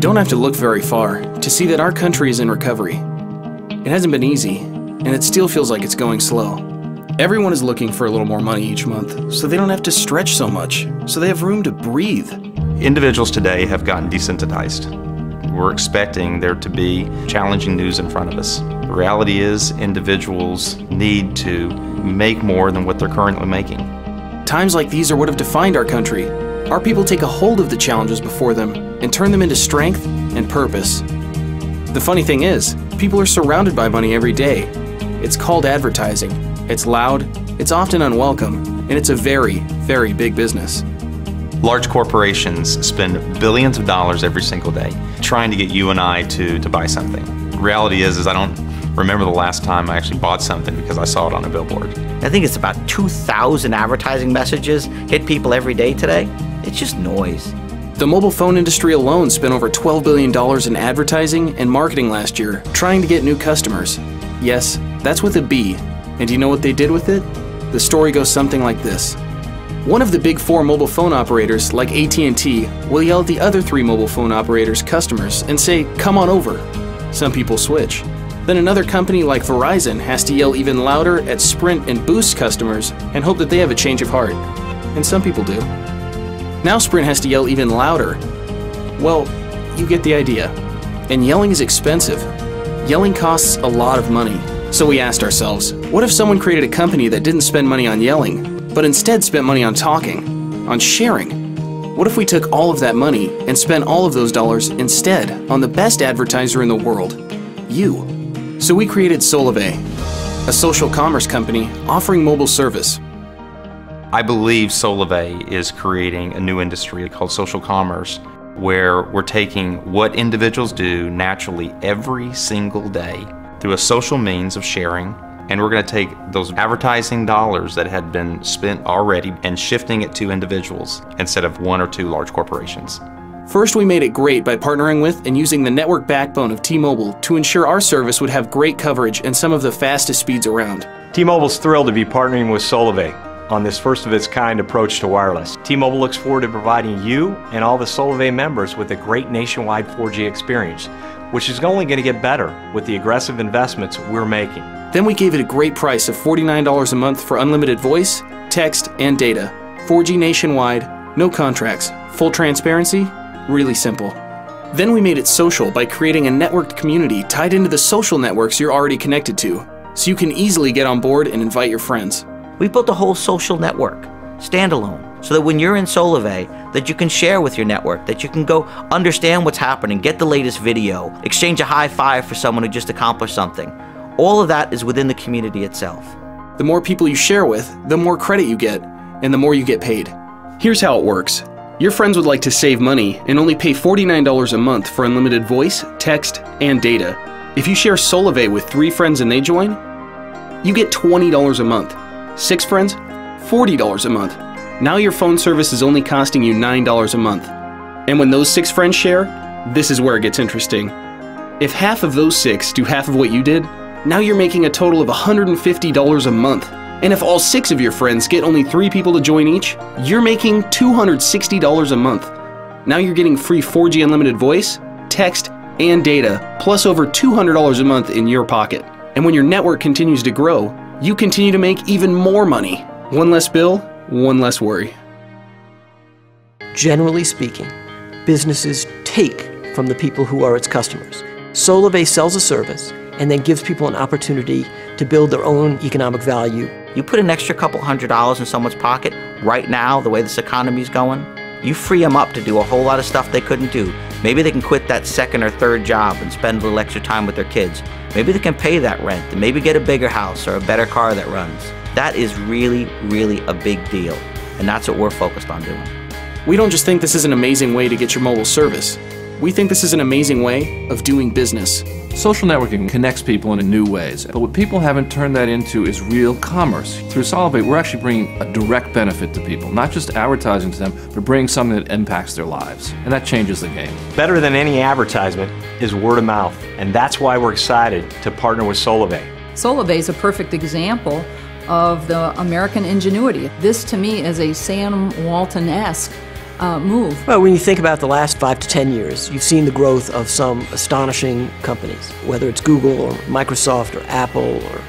don't have to look very far to see that our country is in recovery. It hasn't been easy, and it still feels like it's going slow. Everyone is looking for a little more money each month, so they don't have to stretch so much, so they have room to breathe. Individuals today have gotten desensitized. We're expecting there to be challenging news in front of us. The reality is individuals need to make more than what they're currently making. Times like these are what have defined our country. Our people take a hold of the challenges before them and turn them into strength and purpose. The funny thing is, people are surrounded by money every day. It's called advertising. It's loud, it's often unwelcome, and it's a very, very big business. Large corporations spend billions of dollars every single day trying to get you and I to buy something. The reality is I don't remember the last time I actually bought something because I saw it on a billboard. I think it's about 2,000 advertising messages hit people every day today. It's just noise. The mobile phone industry alone spent over $12 billion in advertising and marketing last year trying to get new customers. Yes, that's with a B. And do you know what they did with it? The story goes something like this. One of the big 4 mobile phone operators, like At&T, will yell at the other 3 mobile phone operators' customers and say, "Come on over." Some people switch. Then another company like Verizon has to yell even louder at Sprint and Boost customers and hope that they have a change of heart. And some people do. Now Sprint has to yell even louder. Well, you get the idea. And yelling is expensive. Yelling costs a lot of money. So we asked ourselves, what if someone created a company that didn't spend money on yelling, but instead spent money on talking, on sharing? What if we took all of that money and spent all of those dollars instead on the best advertiser in the world, you? So we created Solavei, a social commerce company offering mobile service. I believe Solavei is creating a new industry called social commerce, where we're taking what individuals do naturally every single day through a social means of sharing, and we're going to take those advertising dollars that had been spent already and shifting it to individuals instead of 1 or 2 large corporations. First, we made it great by partnering with and using the network backbone of T-Mobile to ensure our service would have great coverage and some of the fastest speeds around. T-Mobile's thrilled to be partnering with Solavei on this first-of-its-kind approach to wireless. T-Mobile looks forward to providing you and all the Solavei members with a great nationwide 4G experience, which is only going to get better with the aggressive investments we're making. Then we gave it a great price of $49 a month for unlimited voice, text, and data. 4G nationwide, no contracts, full transparency, really simple. Then we made it social by creating a networked community tied into the social networks you're already connected to, so you can easily get on board and invite your friends. We built a whole social network, standalone, so that when you're in Solavei, that you can share with your network, that you can go understand what's happening, get the latest video, exchange a high five for someone who just accomplished something. All of that is within the community itself. The more people you share with, the more credit you get, and the more you get paid. Here's how it works. Your friends would like to save money and only pay $49 a month for unlimited voice, text, and data. If you share Solavei with 3 friends and they join, you get $20 a month. 6 friends, $40 a month. Now your phone service is only costing you $9 a month. And when those 6 friends share, this is where it gets interesting. If half of those 6 do half of what you did, now you're making a total of $150 a month. And if all 6 of your friends get only 3 people to join each, you're making $260 a month. Now you're getting free 4G unlimited voice, text, and data, plus over $200 a month in your pocket. And when your network continues to grow, you continue to make even more money. One less bill, one less worry. Generally speaking, businesses take from the people who are its customers. Solavei sells a service and then gives people an opportunity to build their own economic value. You put an extra couple $100s in someone's pocket right now, the way this economy's going, you free them up to do a whole lot of stuff they couldn't do. Maybe they can quit that 2nd or 3rd job and spend a little extra time with their kids. Maybe they can pay that rent and maybe get a bigger house or a better car that runs. That is really, really a big deal, and that's what we're focused on doing. We don't just think this is an amazing way to get your mobile service. We think this is an amazing way of doing business. Social networking connects people in new ways, but what people haven't turned that into is real commerce. Through Solavei, we're actually bringing a direct benefit to people, not just advertising to them, but bringing something that impacts their lives, and that changes the game. Better than any advertisement is word of mouth, and that's why we're excited to partner with Solavei. Solavei is a perfect example of the American ingenuity. This to me is a Sam Walton-esque move. Well, when you think about the last 5 to 10 years, you've seen the growth of some astonishing companies, whether it's Google or Microsoft or Apple or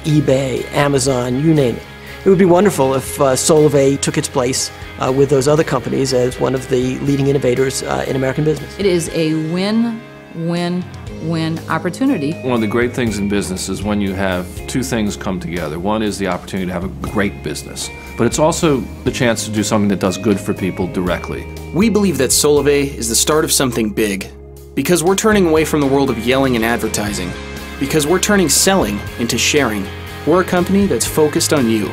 eBay, Amazon, you name it. It would be wonderful if Solavei took its place with those other companies as one of the leading innovators in American business. It is a win-win-win opportunity. One of the great things in business is when you have two things come together. One is the opportunity to have a great business, but it's also the chance to do something that does good for people directly. We believe that Solavei is the start of something big, because we're turning away from the world of yelling and advertising, because we're turning selling into sharing. We're a company that's focused on you.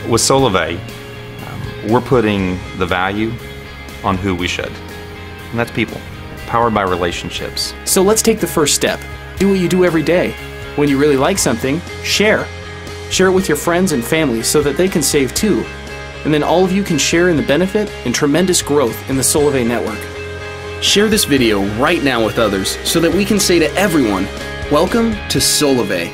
With Solavei, we're putting the value on who we should, and that's people, powered by relationships. So let's take the first step. Do what you do every day. When you really like something, share. Share it with your friends and family so that they can save too. And then all of you can share in the benefit and tremendous growth in the Solavei network. Share this video right now with others so that we can say to everyone, welcome to Solavei.